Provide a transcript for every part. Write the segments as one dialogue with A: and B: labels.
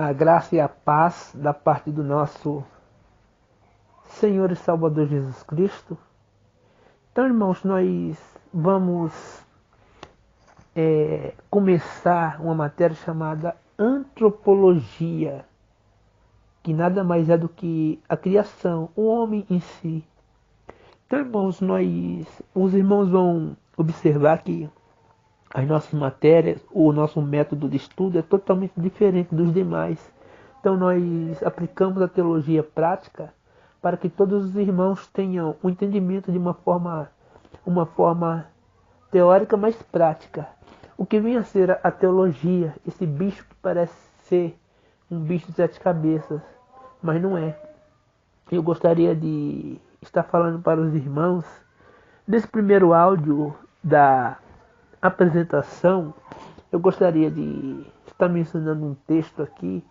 A: A graça e a paz da parte do nosso Senhor e Salvador Jesus Cristo. Então, irmãos, nós vamos começar uma matéria chamada antropologia, que nada mais é do que a criação, o homem em si. Então, irmãos, os irmãos vão observar que as nossas matérias, o nosso método de estudo é totalmente diferente dos demais. Então nós aplicamos a teologia prática para que todos os irmãos tenham um entendimento de uma forma teórica, mais prática. O que vem a ser a teologia, esse bicho que parece ser um bicho de 7 cabeças, mas não é. Eu gostaria de estar falando para os irmãos, nesse primeiro áudio da apresentação, eu gostaria de estar mencionando um texto aqui,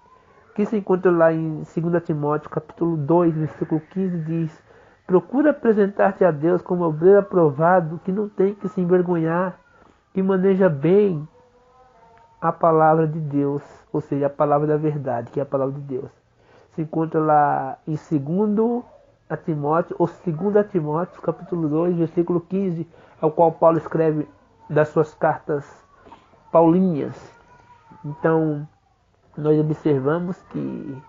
A: que se encontra lá em 2 Timóteo, capítulo 2, versículo 15, diz: procura apresentar-te a Deus como obreiro aprovado, que não tem que se envergonhar, que maneja bem a palavra de Deus, ou seja, a palavra da verdade, que é a palavra de Deus. Se encontra lá em 2 Timóteo, capítulo 2, versículo 15, ao qual Paulo escreve das suas cartas paulinhas. Então, nós observamos que,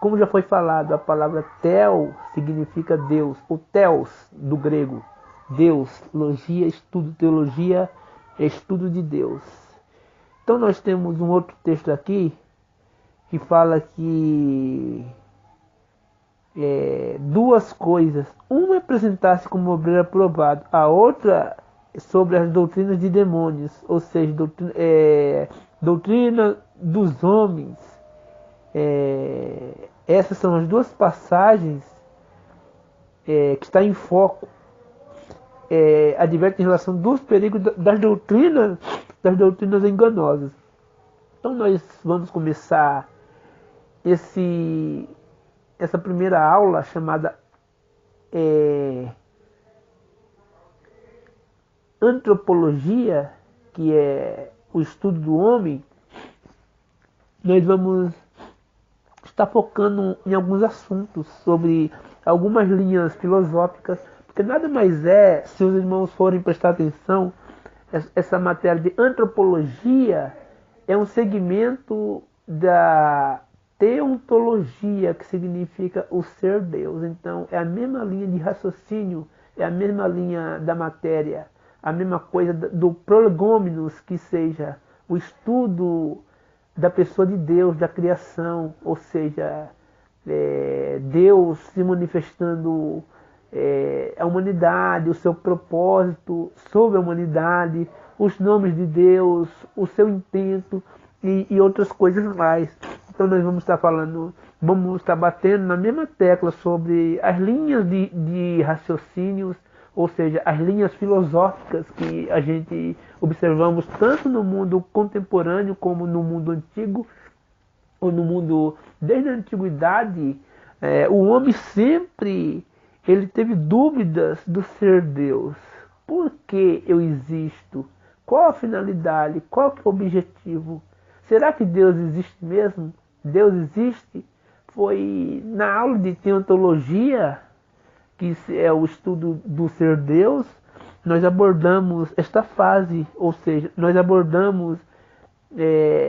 A: como já foi falado, a palavra tel significa Deus, o teos do grego, Deus, logia, estudo, teologia, estudo de Deus. Então nós temos um outro texto aqui que fala que duas coisas, uma é apresentar-se como obreiro aprovado, a outra sobre as doutrinas de demônios, ou seja, doutrina dos homens. Essas são as duas passagens que está em foco. Adverte em relação dos perigos das doutrinas enganosas. Então nós vamos começar essa primeira aula chamada antropologia, que é o estudo do homem. Nós vamos estar focando em alguns assuntos sobre algumas linhas filosóficas, porque nada mais é, se os irmãos forem prestar atenção, essa matéria de antropologia é um segmento da teontologia, que significa o ser Deus. Então é a mesma linha de raciocínio, é a mesma linha da matéria, a mesma coisa do prolegômenos, que seja o estudo da pessoa de Deus, da criação, ou seja, Deus se manifestando a humanidade, o seu propósito sobre a humanidade, os nomes de Deus, o seu intento e outras coisas mais. Então nós vamos estar batendo na mesma tecla sobre as linhas de raciocínios, ou seja, as linhas filosóficas que a gente observamos tanto no mundo contemporâneo como no mundo antigo, ou no mundo desde a antiguidade. O homem sempre ele teve dúvidas do ser Deus. Por que eu existo? Qual a finalidade? Qual é o objetivo? Será que Deus existe mesmo? Deus existe? Foi na aula de teontologia, que é o estudo do ser Deus, nós abordamos esta fase, ou seja, nós abordamos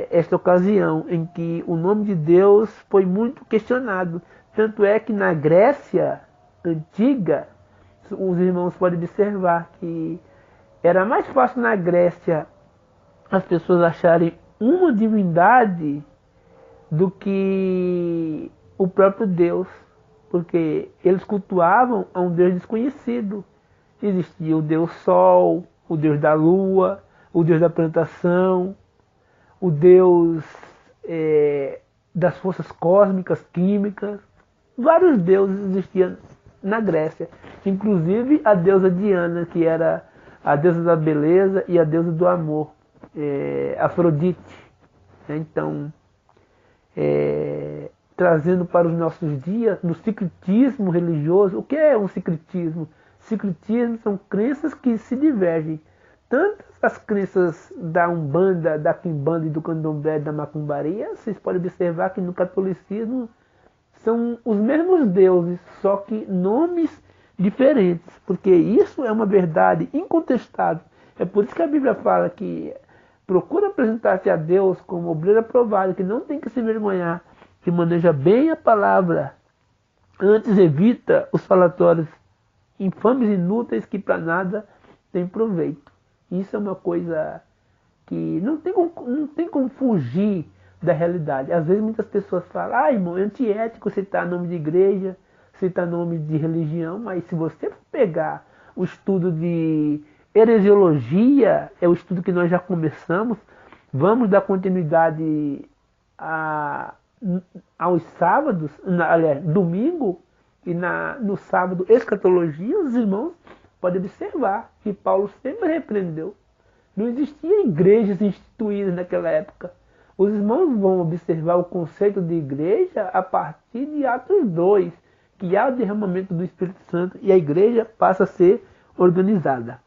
A: esta ocasião em que o nome de Deus foi muito questionado. Tanto é que na Grécia antiga, os irmãos podem observar que era mais fácil na Grécia as pessoas acharem uma divindade do que o próprio Deus, porque eles cultuavam a um Deus desconhecido. Existia o Deus Sol, o Deus da Lua, o Deus da plantação, o Deus das forças cósmicas, químicas. Vários deuses existiam na Grécia, inclusive a deusa Diana, que era a deusa da beleza e a deusa do amor, Afrodite. Então, trazendo para os nossos dias, no sincretismo religioso. O que é um sincretismo? Sincretismo são crenças que se divergem. tantas as crenças da Umbanda, da Quimbanda e do Candomblé, da Macumbaria, vocês podem observar que no catolicismo são os mesmos deuses, só que nomes diferentes, porque isso é uma verdade incontestável. É por isso que a Bíblia fala que procura apresentar-se a Deus como obreiro aprovado, que não tem que se envergonhar, que maneja bem a palavra, antes evita os falatórios infames e inúteis que para nada tem proveito. Isso é uma coisa que não tem como fugir da realidade. Às vezes muitas pessoas falam, irmão, é antiético citar nome de igreja, citar nome de religião, mas se você for pegar o estudo de heresiologia, é o estudo que nós já começamos, vamos dar continuidade aos sábados, aliás, domingo, e no sábado, escatologia, os irmãos podem observar que Paulo sempre repreendeu. Não existia igrejas instituídas naquela época. Os irmãos vão observar o conceito de igreja a partir de Atos 2, que há o derramamento do Espírito Santo e a igreja passa a ser organizada.